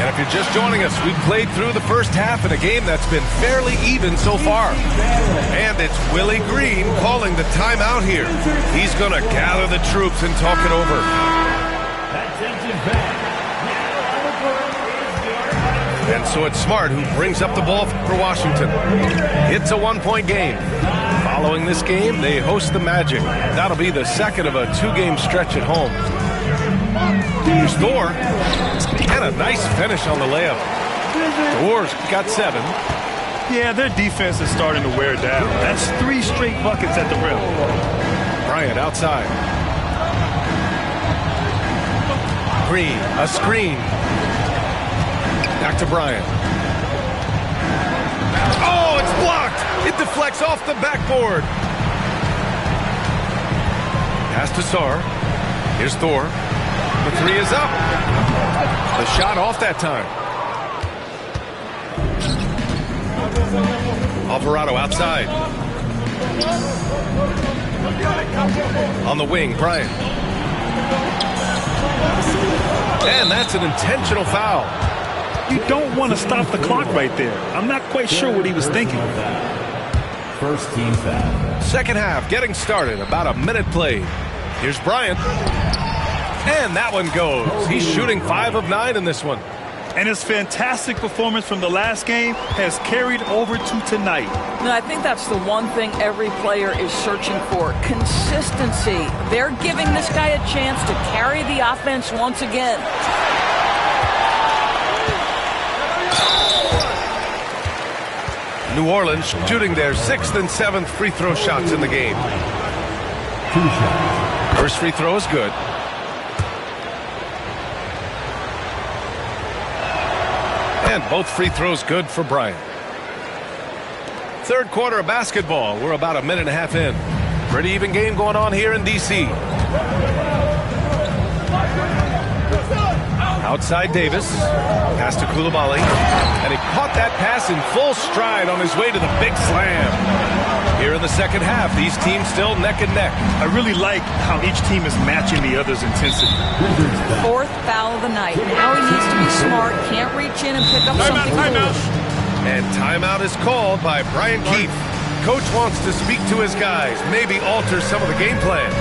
And if you're just joining us, we've played through the first half in a game that's been fairly even so far. And it's Willie Green calling the timeout here. He's going to gather the troops and talk it over. And so it's Smart who brings up the ball for Washington. It's a 1-point game. Following this game, they host the Magic. That'll be the second of a 2-game stretch at home. Here's Thor. And a nice finish on the layup. Thor's got 7. Yeah, their defense is starting to wear down. That's 3 straight buckets at the rim. Bryant outside. Green, a screen. Back to Bryant. Oh, it's blocked. It deflects off the backboard. Pass to Sarr. Here's Thor. The 3 is up. The shot off that time. Alvarado outside. On the wing, Bryant. And that's an intentional foul. You don't want to stop the clock right there. I'm not quite sure what he was thinking. First team foul. Second half getting started. About a minute played. Here's Bryant. And that one goes. He's shooting 5 of 9 in this one. And his fantastic performance from the last game has carried over to tonight. No, I think that's the one thing every player is searching for. Consistency. They're giving this guy a chance to carry the offense once again. New Orleans shooting their 6th and 7th free throw shots in the game. First free throw is good. And both free throws good for Bryant. Third quarter of basketball. We're about a minute and a half in. Pretty even game going on here in D.C. Outside Davis. Pass to Coulibaly. And he caught that pass in full stride on his way to the big slam. Here in the second half, these teams still neck and neck. I really like how each team is matching the other's intensity. 4th foul of the night. Now he needs to be smart. Can't reach in and pick up something foolish. And timeout is called by Brian Keefe. Coach wants to speak to his guys, maybe alter some of the game plan.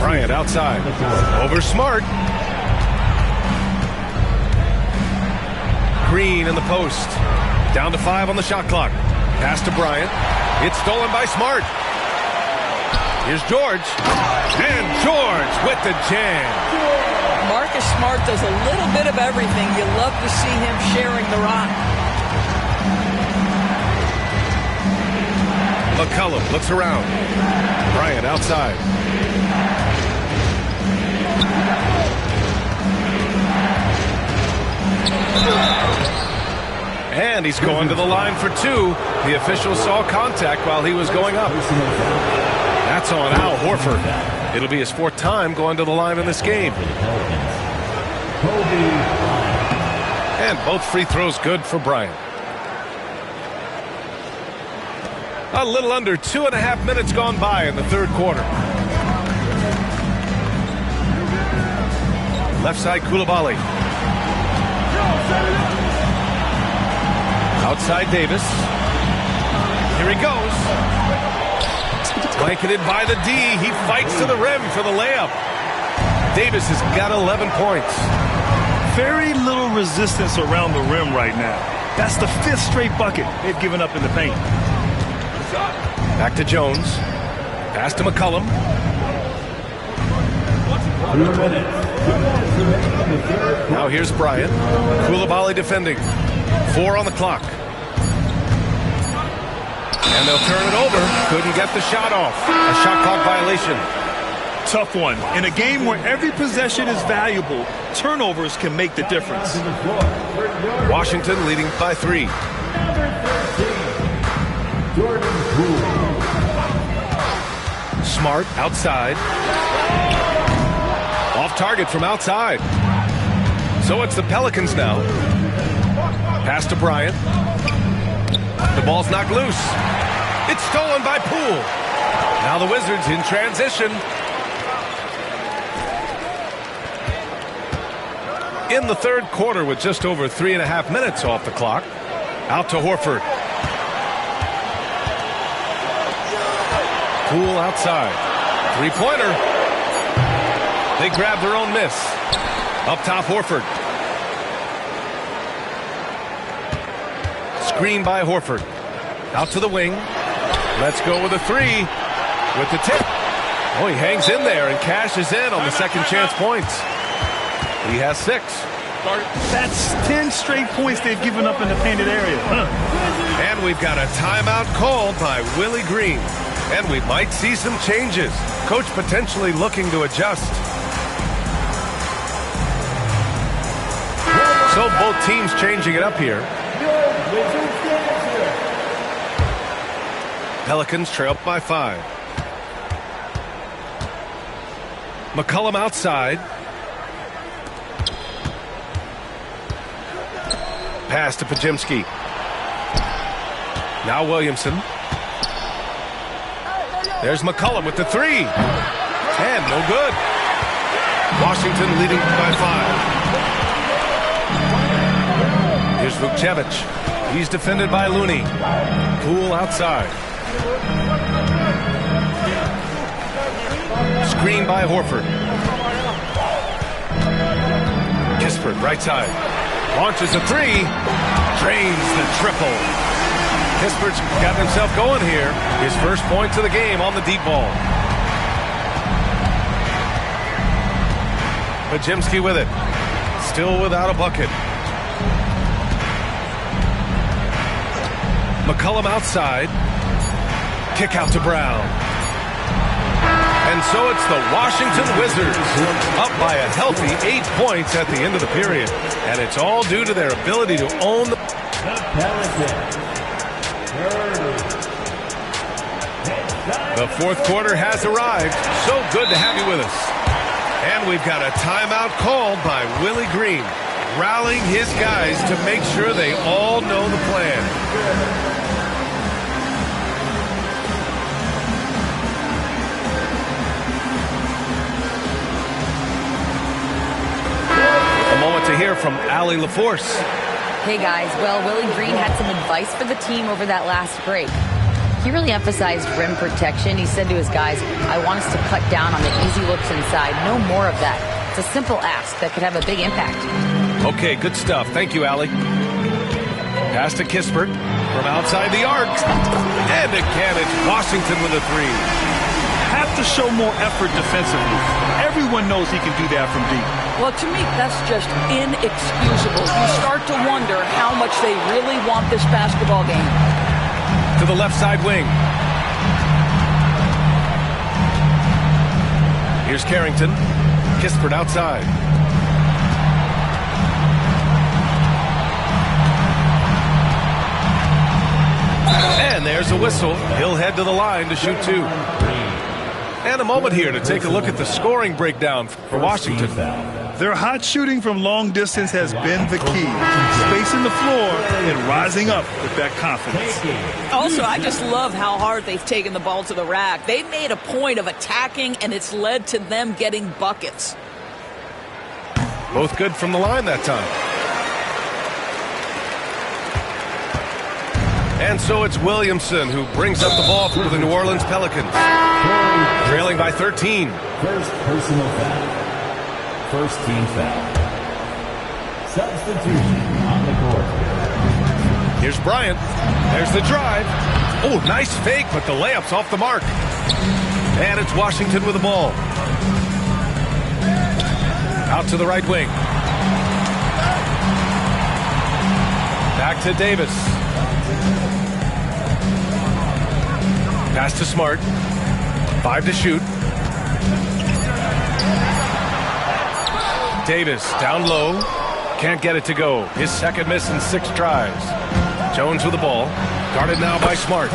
Bryant outside. Over Smart. Green in the post. Down to 5 on the shot clock. Pass to Bryant. It's stolen by Smart. Here's George. And George with the jam. Marcus Smart does a little bit of everything. You love to see him sharing the rock. McCollum looks around. Bryant outside. And he's going to the line for 2. The official saw contact while he was going up. That's on Al Horford. It'll be his 4th time going to the line in this game. And both free throws good for Bryant. A little under 2.5 minutes gone by in the third quarter. Left side, Coulibaly. Outside Davis. Here he goes. Blanketed by the D. He fights to the rim for the layup. Davis has got 11 points. Very little resistance around the rim right now. That's the 5th straight bucket they've given up in the paint. Back to Jones. Pass to McCollum. Now here's Bryant. Koulibaly defending. 4 on the clock. And they'll turn it over. Couldn't get the shot off. A shot clock violation. Tough one. In a game where every possession is valuable, turnovers can make the difference. Washington leading by 3. Smart outside. Off target from outside. So it's the Pelicans now. Pass to Bryant. The ball's knocked loose. It's stolen by Poole. Now the Wizards in transition. In the third quarter with just over 3.5 minutes off the clock. Out to Horford. Poole outside. Three-pointer. They grab their own miss. Up top, Horford. Screen by Horford. Out to the wing. Let's go with a 3. With the tip. Oh, he hangs in there and cashes in on the second chance points. He has 6. That's 10 straight points they've given up in the painted area. And we've got a timeout called by Willie Green. And we might see some changes. Coach potentially looking to adjust. So both teams changing it up here. Pelicans trail by 5. McCollum outside. Pass to Podziemski. Now Williamson. There's McCollum with the 3. And no good. Washington leading by 5. Here's Vukcevic. He's defended by Looney. Poole outside. Screen by Horford. Kispert right side. Launches a 3. Drains the triple. Kispert's got himself going here. His first points of the game on the deep ball. Podziemski with it. Still without a bucket. McCollum outside. Kick out to Brown. And so it's the Washington Wizards up by a healthy 8 points at the end of the period. And it's all due to their ability to own the fourth quarter has arrived. So good to have you with us. And we've got a timeout called by Willie Green, rallying his guys to make sure they all know the plan. To hear from Allie LaForce. Hey guys, well, Willie Green had some advice for the team over that last break. He really emphasized rim protection. He said to his guys, I want us to cut down on the easy looks inside. No more of that. It's a simple ask that could have a big impact. Okay, good stuff. Thank you, Allie. Pass to Kispert from outside the arc. And again, it's Washington with a 3. Have to show more effort defensively. Everyone knows he can do that from deep. Well, to me, that's just inexcusable. You start to wonder how much they really want this basketball game. To the left side wing. Here's Carrington. Kispert outside. And there's a whistle. He'll head to the line to shoot 2. And a moment here to take a look at the scoring breakdown for Washington. Their hot shooting from long distance has been the key. Spacing the floor and rising up with that confidence. Also, I just love how hard they've taken the ball to the rack. They've made a point of attacking, and it's led to them getting buckets. Both good from the line that time. And so it's Williamson who brings up the ball for the New Orleans Pelicans. Trailing by 13. First personal foul. First team foul. Substitution on the court. Here's Bryant. There's the drive. Oh, nice fake, but the layup's off the mark. And it's Washington with the ball. Out to the right wing. Back to Davis. Pass to Smart. 5 to shoot. Davis down low. Can't get it to go. His second miss in 6 tries. Jones with the ball. Guarded now by Smart.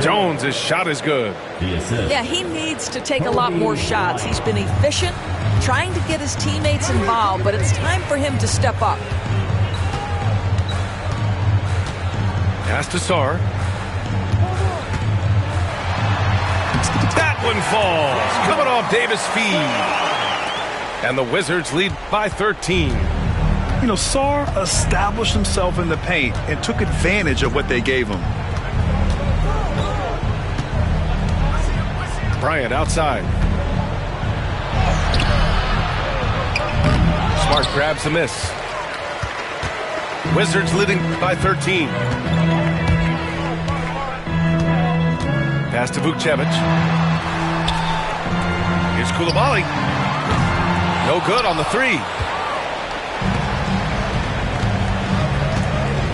Jones' his shot is good. Yeah, he needs to take a lot more shots. He's been efficient, trying to get his teammates involved, but it's time for him to step up. Pass to Sarr. That one falls. Coming off Davis' feed. And the Wizards lead by 13. You know, Sarr established himself in the paint and took advantage of what they gave him. Bryant outside. Smart grabs the miss. Wizards leading by 13. Pass to Vukcevic. Here's Coulibaly. No good on the 3.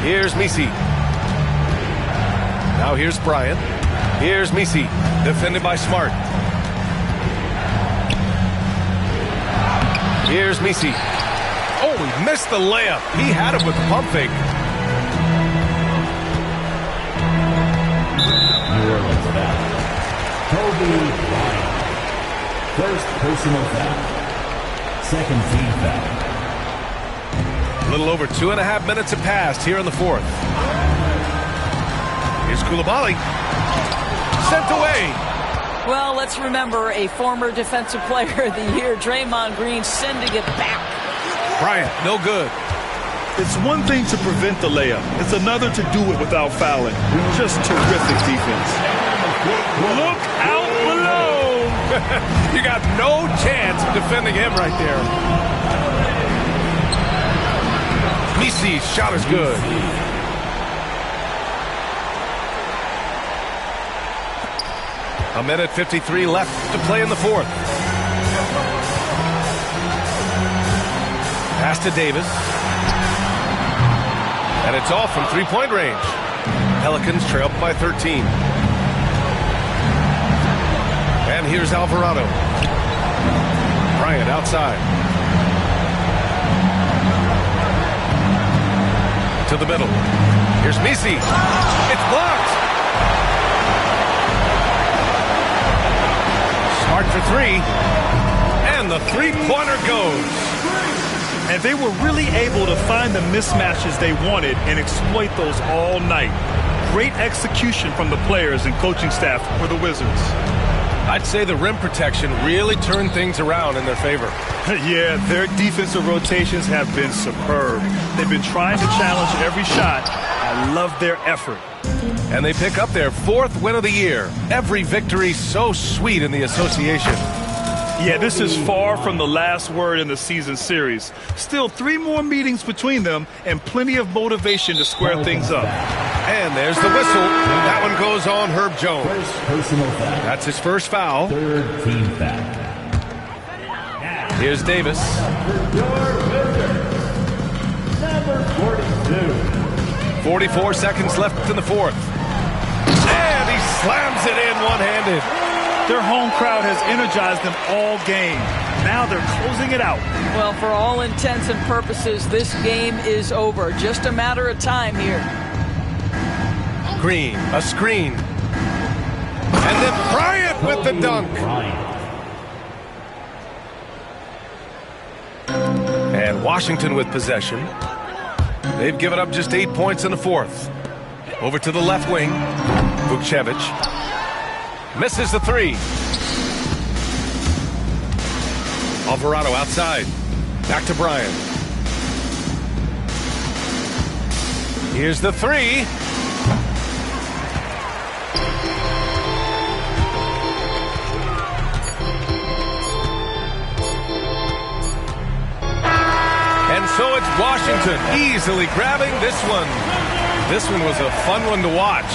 Here's Messi. Now here's Bryant. Here's Messi. Defended by Smart. Here's Messi. Oh, he missed the layup. He had it with the pump fake. New Orleans foul. Kobe Bryant. First personal foul. Second team foul. A little over 2.5 minutes have passed here in the 4th. Here's Coulibaly. Sent away. Well, let's remember a former Defensive Player of the Year, Draymond Green, sending it back. Bryant, no good. It's one thing to prevent the layup. It's another to do it without fouling. Just terrific defense. Look out below. You got no chance of defending him right there. Messi's shot is good. A minute 53 left to play in the 4th. Pass to Davis. And it's off from 3-point range. Pelicans trail by 13. And here's Alvarado. Bryant outside. To the middle. Here's Messi. It's blocked. Smart for 3. And the 3-pointer goes. And they were really able to find the mismatches they wanted and exploit those all night. Great execution from the players and coaching staff for the Wizards. I'd say the rim protection really turned things around in their favor. Yeah, their defensive rotations have been superb. They've been trying to challenge every shot. I love their effort. And they pick up their 4th win of the year. Every victory so sweet in the association. Yeah, this is far from the last word in the season series. Still 3 more meetings between them and plenty of motivation to square things up. And there's the whistle. That one goes on Herb Jones. First personal foul. That's his first foul. Third team foul. Here's Davis. Number 42. 44 seconds left in the 4th. And he slams it in one-handed. Their home crowd has energized them all game. Now they're closing it out. Well, for all intents and purposes, this game is over. Just a matter of time here. Green, a screen. And then Bryant with the dunk. And Washington with possession. They've given up just 8 points in the 4th. Over to the left wing. Vukcevic. Misses the 3. Alvarado outside. Back to Bryant. Here's the 3. Washington easily grabbing this one. This one was a fun one to watch.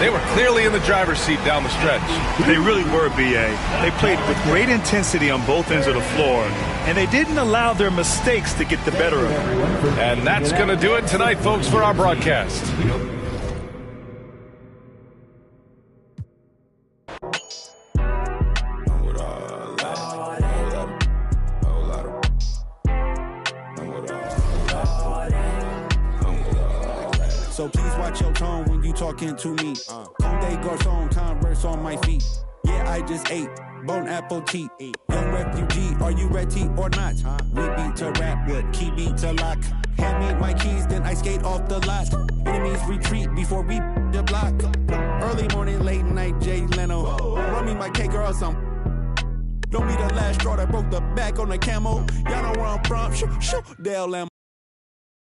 They were clearly in the driver's seat down the stretch. They really were, B.A. They played with great intensity on both ends of the floor, and they didn't allow their mistakes to get the better of them. And that's going to do it tonight, folks, for our broadcast. So please watch your tone when you talking to me. Conde Garçon, Converse on my feet. Yeah, I just ate Bon Appetit. Young refugee, are you ready or not? We beat to rap with key beat to lock. Hand me my keys, then I skate off the lot. Enemies retreat before we the block. Early morning, late night, Jay Leno. Run me my cake or some. Don't be the last straw that broke the back on the camel. Y'all know where I'm from. Shoot, Dale Lamb.